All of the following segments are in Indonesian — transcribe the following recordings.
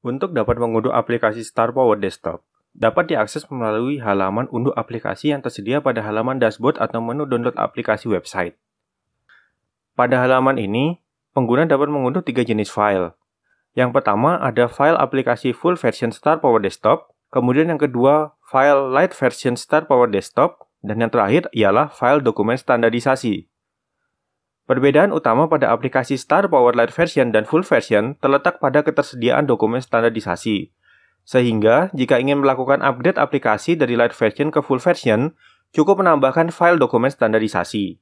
Untuk dapat mengunduh aplikasi Star Power Desktop, dapat diakses melalui halaman unduh aplikasi yang tersedia pada halaman dashboard atau menu download aplikasi website. Pada halaman ini, pengguna dapat mengunduh 3 jenis file. Yang pertama ada file aplikasi full version Star Power Desktop, kemudian yang kedua file light version Star Power Desktop, dan yang terakhir ialah file dokumen standarisasi. Perbedaan utama pada aplikasi Star Power Light version dan full version terletak pada ketersediaan dokumen standarisasi. Sehingga, jika ingin melakukan update aplikasi dari light version ke full version, cukup menambahkan file dokumen standarisasi.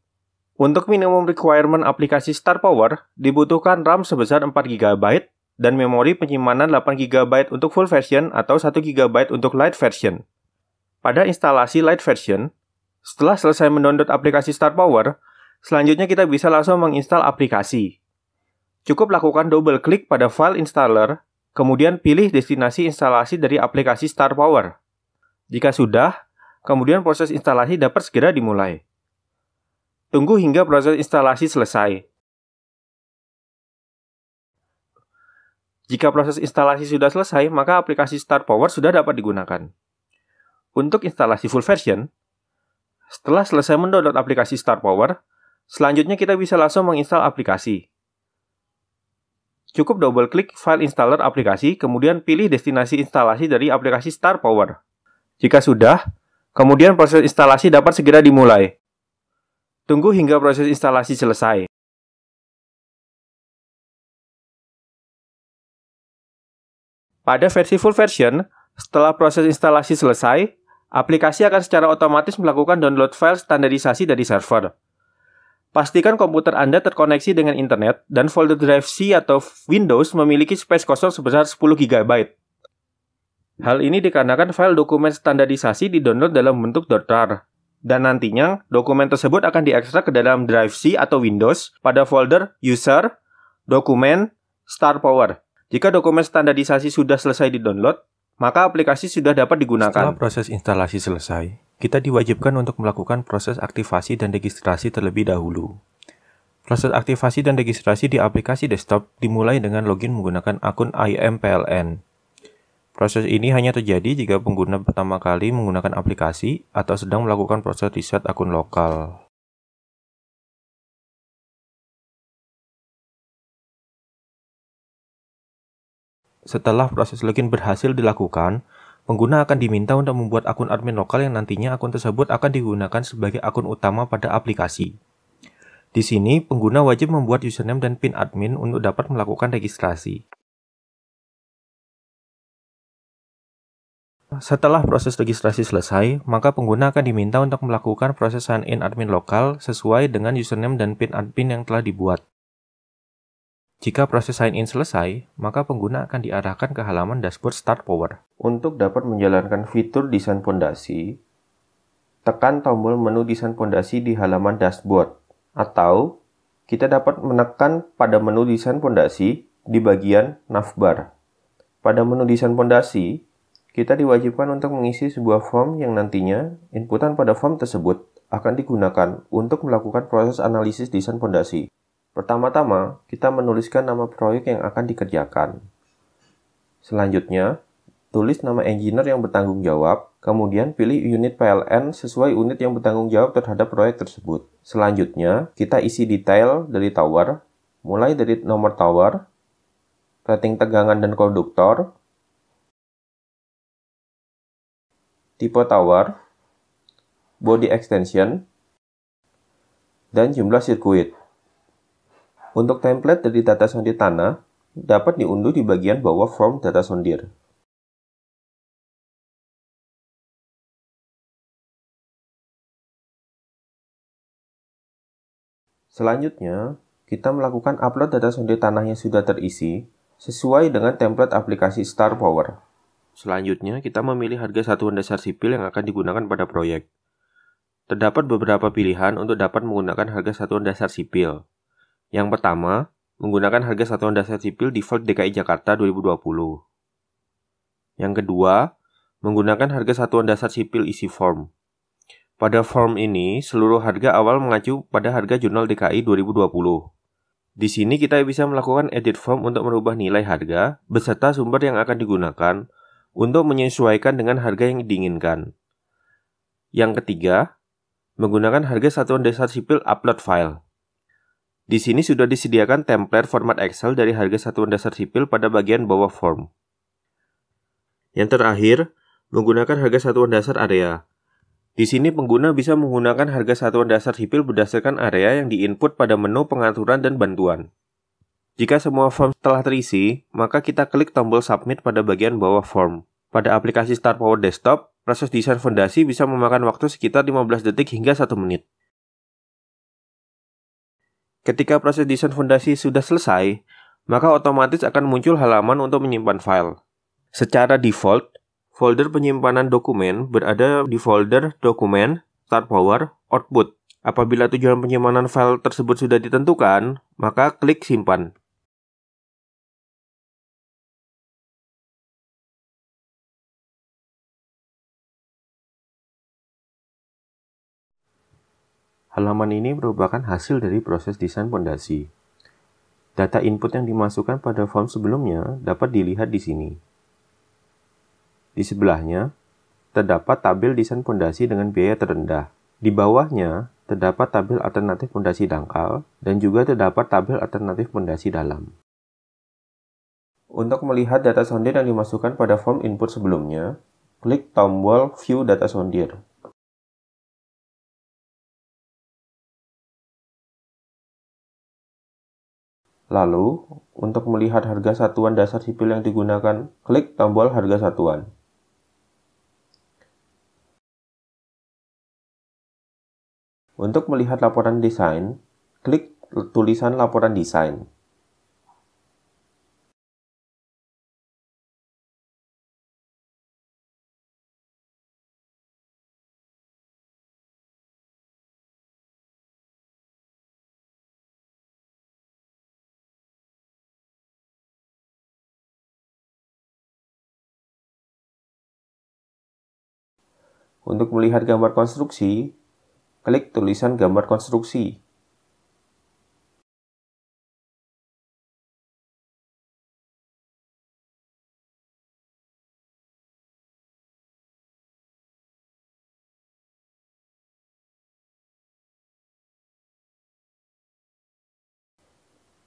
Untuk minimum requirement aplikasi Star Power, dibutuhkan RAM sebesar 4 GB dan memori penyimpanan 8 GB untuk full version atau 1 GB untuk light version. Pada instalasi light version, setelah selesai mendownload aplikasi Star Power, selanjutnya kita bisa langsung menginstal aplikasi. Cukup lakukan double klik pada file installer, kemudian pilih destinasi instalasi dari aplikasi Star Power. Jika sudah, kemudian proses instalasi dapat segera dimulai. Tunggu hingga proses instalasi selesai. Jika proses instalasi sudah selesai, maka aplikasi Star Power sudah dapat digunakan. Untuk instalasi full version, setelah selesai mendownload aplikasi Star Power, selanjutnya kita bisa langsung menginstal aplikasi. Cukup double klik file installer aplikasi, kemudian pilih destinasi instalasi dari aplikasi Star Power. Jika sudah, kemudian proses instalasi dapat segera dimulai. Tunggu hingga proses instalasi selesai. Pada versi full version, setelah proses instalasi selesai, aplikasi akan secara otomatis melakukan download file standarisasi dari server. Pastikan komputer Anda terkoneksi dengan internet dan folder drive C atau Windows memiliki space kosong sebesar 10 GB. Hal ini dikarenakan file dokumen standarisasi didownload dalam bentuk .tar, dan nantinya dokumen tersebut akan diekstrak ke dalam drive C atau Windows pada folder User, Dokumen, Star Power. Jika dokumen standarisasi sudah selesai didownload, maka aplikasi sudah dapat digunakan. Setelah proses instalasi selesai, kita diwajibkan untuk melakukan proses aktivasi dan registrasi terlebih dahulu. Proses aktivasi dan registrasi di aplikasi desktop dimulai dengan login menggunakan akun IMPLN. Proses ini hanya terjadi jika pengguna pertama kali menggunakan aplikasi atau sedang melakukan proses reset akun lokal. Setelah proses login berhasil dilakukan, pengguna akan diminta untuk membuat akun admin lokal yang nantinya akun tersebut akan digunakan sebagai akun utama pada aplikasi. Di sini, pengguna wajib membuat username dan PIN admin untuk dapat melakukan registrasi. Setelah proses registrasi selesai, maka pengguna akan diminta untuk melakukan proses sign in admin lokal sesuai dengan username dan PIN admin yang telah dibuat. Jika proses sign in selesai, maka pengguna akan diarahkan ke halaman dashboard Star Power. Untuk dapat menjalankan fitur desain pondasi, tekan tombol menu desain pondasi di halaman dashboard, atau kita dapat menekan pada menu desain pondasi di bagian navbar. Pada menu desain pondasi, kita diwajibkan untuk mengisi sebuah form yang nantinya inputan pada form tersebut akan digunakan untuk melakukan proses analisis desain pondasi. Pertama-tama, kita menuliskan nama proyek yang akan dikerjakan. Selanjutnya, tulis nama engineer yang bertanggung jawab, kemudian pilih unit PLN sesuai unit yang bertanggung jawab terhadap proyek tersebut. Selanjutnya, kita isi detail dari tower, mulai dari nomor tower, rating tegangan dan konduktor, tipe tower, body extension, dan jumlah sirkuit. Untuk template dari data sondir tanah, dapat diunduh di bagian bawah form data sondir. Selanjutnya, kita melakukan upload data sondir tanah yang sudah terisi sesuai dengan template aplikasi Star Power. Selanjutnya, kita memilih harga satuan dasar sipil yang akan digunakan pada proyek. Terdapat beberapa pilihan untuk dapat menggunakan harga satuan dasar sipil. Yang pertama, menggunakan harga satuan dasar sipil default DKI Jakarta 2020. Yang kedua, menggunakan harga satuan dasar sipil isi form. Pada form ini, seluruh harga awal mengacu pada harga jurnal DKI 2020. Di sini kita bisa melakukan edit form untuk merubah nilai harga beserta sumber yang akan digunakan untuk menyesuaikan dengan harga yang diinginkan. Yang ketiga, menggunakan harga satuan dasar sipil upload file. Di sini sudah disediakan template format Excel dari harga satuan dasar sipil pada bagian bawah form. Yang terakhir, menggunakan harga satuan dasar area. Di sini pengguna bisa menggunakan harga satuan dasar sipil berdasarkan area yang diinput pada menu pengaturan dan bantuan. Jika semua form telah terisi, maka kita klik tombol submit pada bagian bawah form. Pada aplikasi Star Power Desktop, proses desain fondasi bisa memakan waktu sekitar 15 detik hingga 1 menit. Ketika proses desain fondasi sudah selesai, maka otomatis akan muncul halaman untuk menyimpan file. Secara default, folder penyimpanan dokumen berada di folder Dokumen, Star Power, Output. Apabila tujuan penyimpanan file tersebut sudah ditentukan, maka klik simpan. Halaman ini merupakan hasil dari proses desain fondasi. Data input yang dimasukkan pada form sebelumnya dapat dilihat di sini. Di sebelahnya, terdapat tabel desain fondasi dengan biaya terendah. Di bawahnya, terdapat tabel alternatif fondasi dangkal, dan juga terdapat tabel alternatif fondasi dalam. Untuk melihat data sondir yang dimasukkan pada form input sebelumnya, klik tombol View Data Sondir. Lalu, untuk melihat harga satuan dasar sipil yang digunakan, klik tombol Harga Satuan. Untuk melihat laporan desain, klik tulisan Laporan Desain. Untuk melihat gambar konstruksi, klik tulisan Gambar Konstruksi.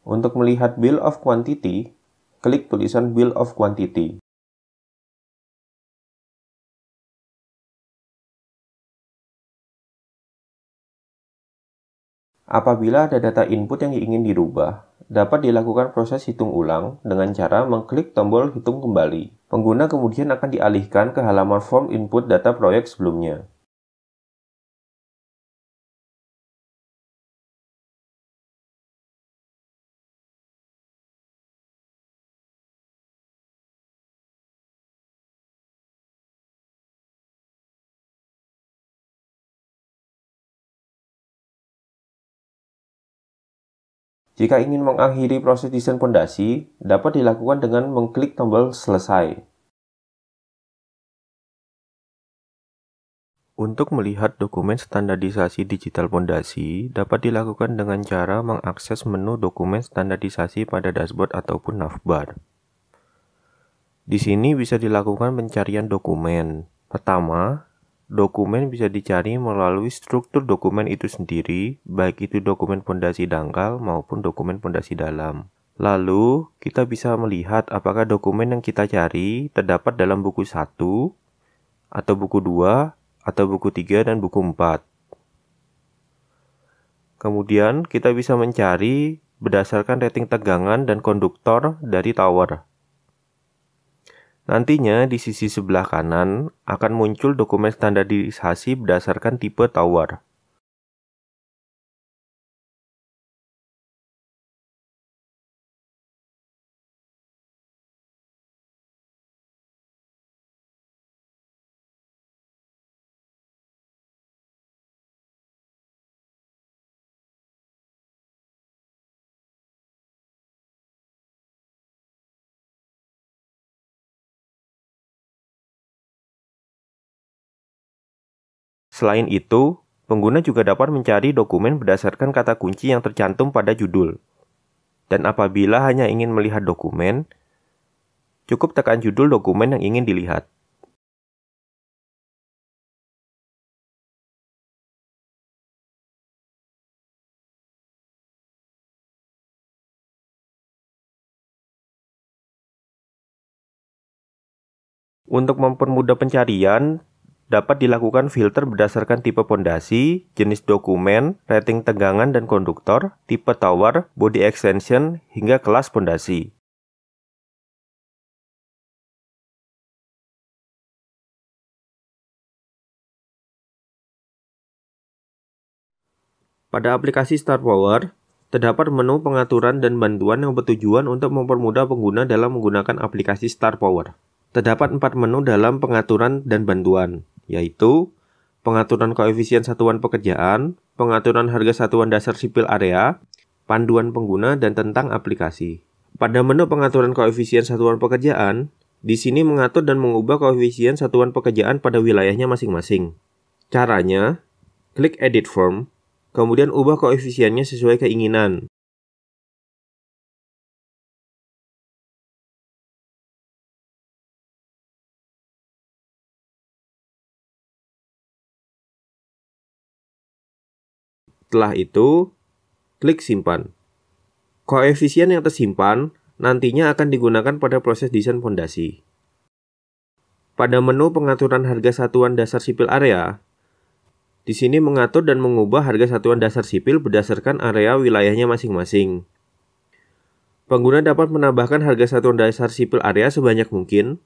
Untuk melihat Bill of Quantity, klik tulisan Bill of Quantity. Apabila ada data input yang ingin dirubah, dapat dilakukan proses hitung ulang dengan cara mengklik tombol Hitung Kembali. Pengguna kemudian akan dialihkan ke halaman form input data proyek sebelumnya. Jika ingin mengakhiri proses desain fondasi, dapat dilakukan dengan mengklik tombol Selesai. Untuk melihat dokumen standarisasi digital fondasi, dapat dilakukan dengan cara mengakses menu dokumen standarisasi pada dashboard ataupun navbar. Di sini bisa dilakukan pencarian dokumen. Pertama, dokumen bisa dicari melalui struktur dokumen itu sendiri, baik itu dokumen fondasi dangkal maupun dokumen fondasi dalam. Lalu, kita bisa melihat apakah dokumen yang kita cari terdapat dalam buku 1, atau buku 2, atau buku 3 dan buku 4. Kemudian, kita bisa mencari berdasarkan rating tegangan dan konduktor dari tower. Nantinya di sisi sebelah kanan akan muncul dokumen standarisasi berdasarkan tipe tower. Selain itu, pengguna juga dapat mencari dokumen berdasarkan kata kunci yang tercantum pada judul. dan apabila hanya ingin melihat dokumen, cukup tekan judul dokumen yang ingin dilihat. Untuk mempermudah pencarian, dapat dilakukan filter berdasarkan tipe pondasi, jenis dokumen, rating tegangan dan konduktor, tipe tower, body extension, hingga kelas pondasi. Pada aplikasi StarPower, terdapat menu pengaturan dan bantuan yang bertujuan untuk mempermudah pengguna dalam menggunakan aplikasi StarPower. Terdapat 4 menu dalam pengaturan dan bantuan, yaitu pengaturan koefisien satuan pekerjaan, pengaturan harga satuan dasar sipil area, panduan pengguna, dan tentang aplikasi. Pada menu pengaturan koefisien satuan pekerjaan, di sini mengatur dan mengubah koefisien satuan pekerjaan pada wilayahnya masing-masing. Caranya, klik Edit Form, kemudian ubah koefisiennya sesuai keinginan. Setelah itu, klik Simpan. Koefisien yang tersimpan nantinya akan digunakan pada proses desain fondasi. Pada menu pengaturan harga satuan dasar sipil area, di sini mengatur dan mengubah harga satuan dasar sipil berdasarkan area wilayahnya masing-masing. Pengguna dapat menambahkan harga satuan dasar sipil area sebanyak mungkin,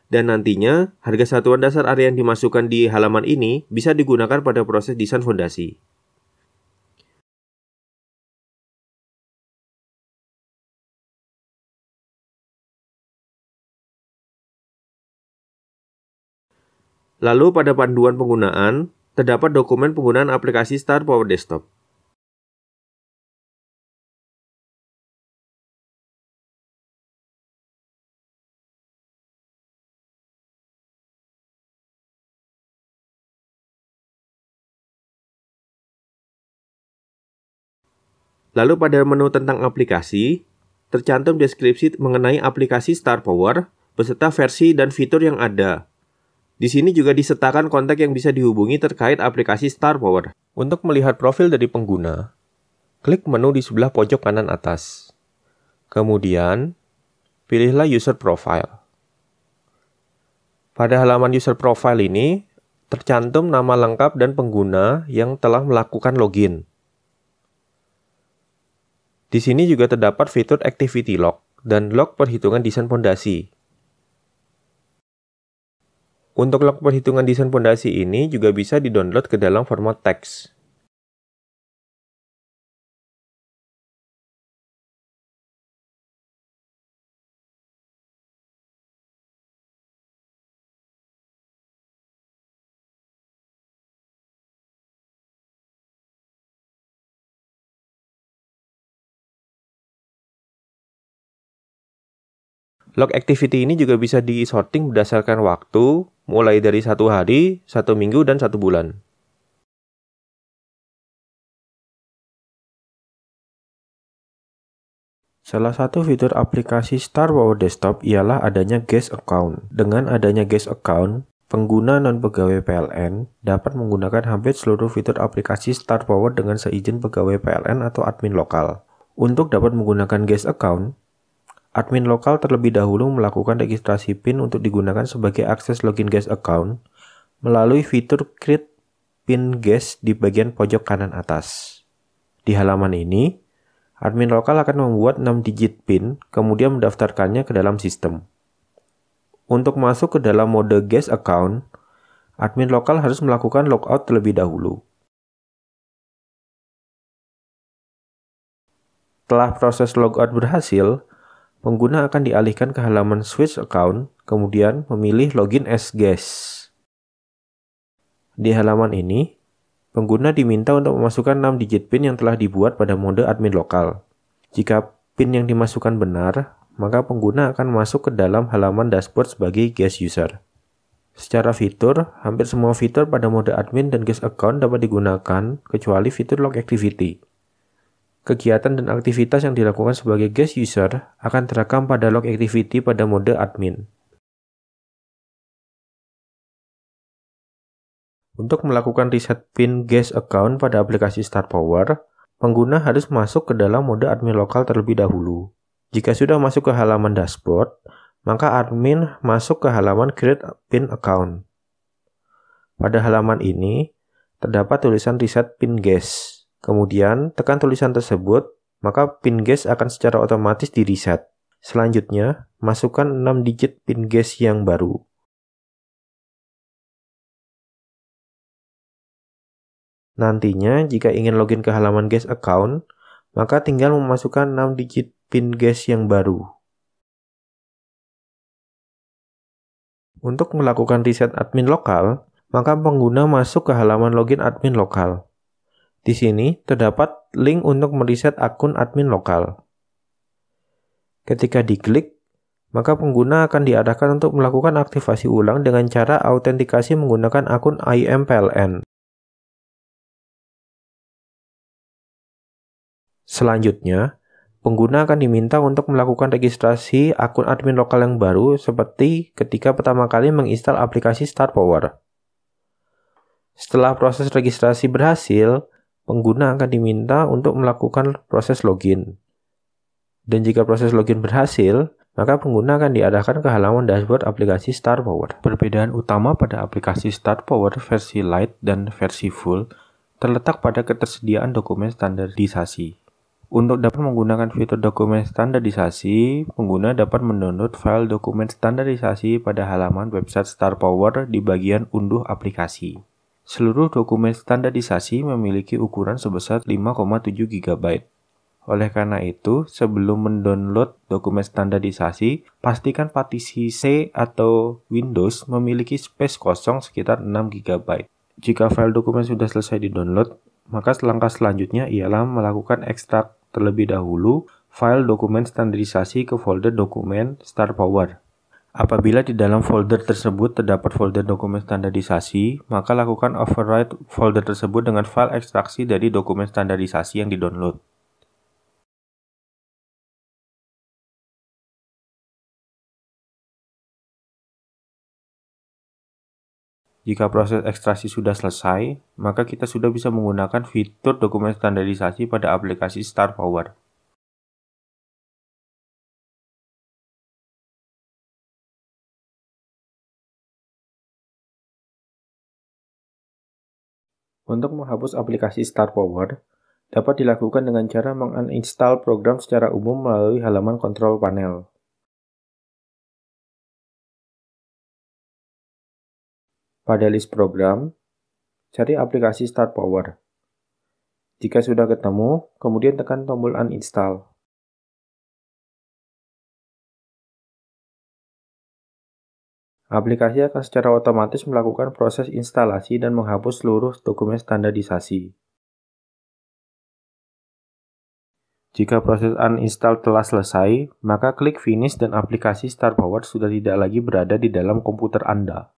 dan nantinya harga satuan dasar area yang dimasukkan di halaman ini bisa digunakan pada proses desain fondasi. Lalu pada panduan penggunaan, terdapat dokumen penggunaan aplikasi StarPower Desktop. Lalu pada menu tentang aplikasi, tercantum deskripsi mengenai aplikasi StarPower beserta versi dan fitur yang ada. Di sini juga disertakan kontak yang bisa dihubungi terkait aplikasi StarPower. Untuk melihat profil dari pengguna, klik menu di sebelah pojok kanan atas. Kemudian, pilihlah User Profile. Pada halaman User Profile ini, tercantum nama lengkap dan pengguna yang telah melakukan login. Di sini juga terdapat fitur Activity Log dan log perhitungan desain fondasi. Untuk log perhitungan desain fondasi ini juga bisa di-download ke dalam format teks. Log activity ini juga bisa di-sorting berdasarkan waktu, mulai dari 1 hari, 1 minggu, dan 1 bulan. Salah satu fitur aplikasi StarPower Desktop ialah adanya Guest Account. Dengan adanya Guest Account, pengguna non-pegawai PLN dapat menggunakan hampir seluruh fitur aplikasi StarPower dengan seizin pegawai PLN atau admin lokal. Untuk dapat menggunakan Guest Account, admin lokal terlebih dahulu melakukan registrasi PIN untuk digunakan sebagai akses login guest account melalui fitur Create PIN Guest di bagian pojok kanan atas. Di halaman ini, admin lokal akan membuat 6 digit PIN, kemudian mendaftarkannya ke dalam sistem. Untuk masuk ke dalam mode guest account, admin lokal harus melakukan logout terlebih dahulu. Setelah proses logout berhasil, pengguna akan dialihkan ke halaman Switch Account, kemudian memilih Login as Guest. Di halaman ini, pengguna diminta untuk memasukkan 6 digit PIN yang telah dibuat pada mode admin lokal. Jika PIN yang dimasukkan benar, maka pengguna akan masuk ke dalam halaman dashboard sebagai guest user. Secara fitur, hampir semua fitur pada mode admin dan guest account dapat digunakan, kecuali fitur log activity. Kegiatan dan aktivitas yang dilakukan sebagai guest user akan terekam pada log activity pada mode admin. Untuk melakukan reset PIN guest account pada aplikasi StarPower, pengguna harus masuk ke dalam mode admin lokal terlebih dahulu. Jika sudah masuk ke halaman dashboard, maka admin masuk ke halaman Create PIN Account. Pada halaman ini, terdapat tulisan Reset PIN Guest. Kemudian, tekan tulisan tersebut, maka PIN guest akan secara otomatis di-reset. Selanjutnya, masukkan 6 digit PIN guest yang baru. Nantinya, jika ingin login ke halaman guest account, maka tinggal memasukkan 6 digit PIN guest yang baru. Untuk melakukan reset admin lokal, maka pengguna masuk ke halaman login admin lokal. Di sini terdapat link untuk mereset akun admin lokal. Ketika diklik, maka pengguna akan diarahkan untuk melakukan aktivasi ulang dengan cara autentikasi menggunakan akun IMPLN. Selanjutnya, pengguna akan diminta untuk melakukan registrasi akun admin lokal yang baru seperti ketika pertama kali menginstal aplikasi StarPower. Setelah proses registrasi berhasil, pengguna akan diminta untuk melakukan proses login. Dan jika proses login berhasil, maka pengguna akan diarahkan ke halaman dashboard aplikasi StarPower. Perbedaan utama pada aplikasi StarPower versi Lite dan versi Full terletak pada ketersediaan dokumen standarisasi. Untuk dapat menggunakan fitur dokumen standarisasi, pengguna dapat mendownload file dokumen standarisasi pada halaman website StarPower di bagian unduh aplikasi. Seluruh dokumen standarisasi memiliki ukuran sebesar 5,7 GB. Oleh karena itu, sebelum mendownload dokumen standarisasi, pastikan partisi C atau Windows memiliki space kosong sekitar 6 GB. Jika file dokumen sudah selesai di-download, maka langkah selanjutnya ialah melakukan ekstrak terlebih dahulu file dokumen standarisasi ke folder dokumen StarPower. Apabila di dalam folder tersebut terdapat folder dokumen standarisasi, maka lakukan overwrite folder tersebut dengan file ekstraksi dari dokumen standarisasi yang di-download. Jika proses ekstraksi sudah selesai, maka kita sudah bisa menggunakan fitur dokumen standarisasi pada aplikasi StarPower. Untuk menghapus aplikasi StarPower, dapat dilakukan dengan cara menguninstall program secara umum melalui halaman kontrol panel. Pada list program, cari aplikasi StarPower. Jika sudah ketemu, kemudian tekan tombol uninstall. Aplikasi akan secara otomatis melakukan proses instalasi dan menghapus seluruh dokumen standarisasi. Jika proses uninstall telah selesai, maka klik finish dan aplikasi StarPower sudah tidak lagi berada di dalam komputer Anda.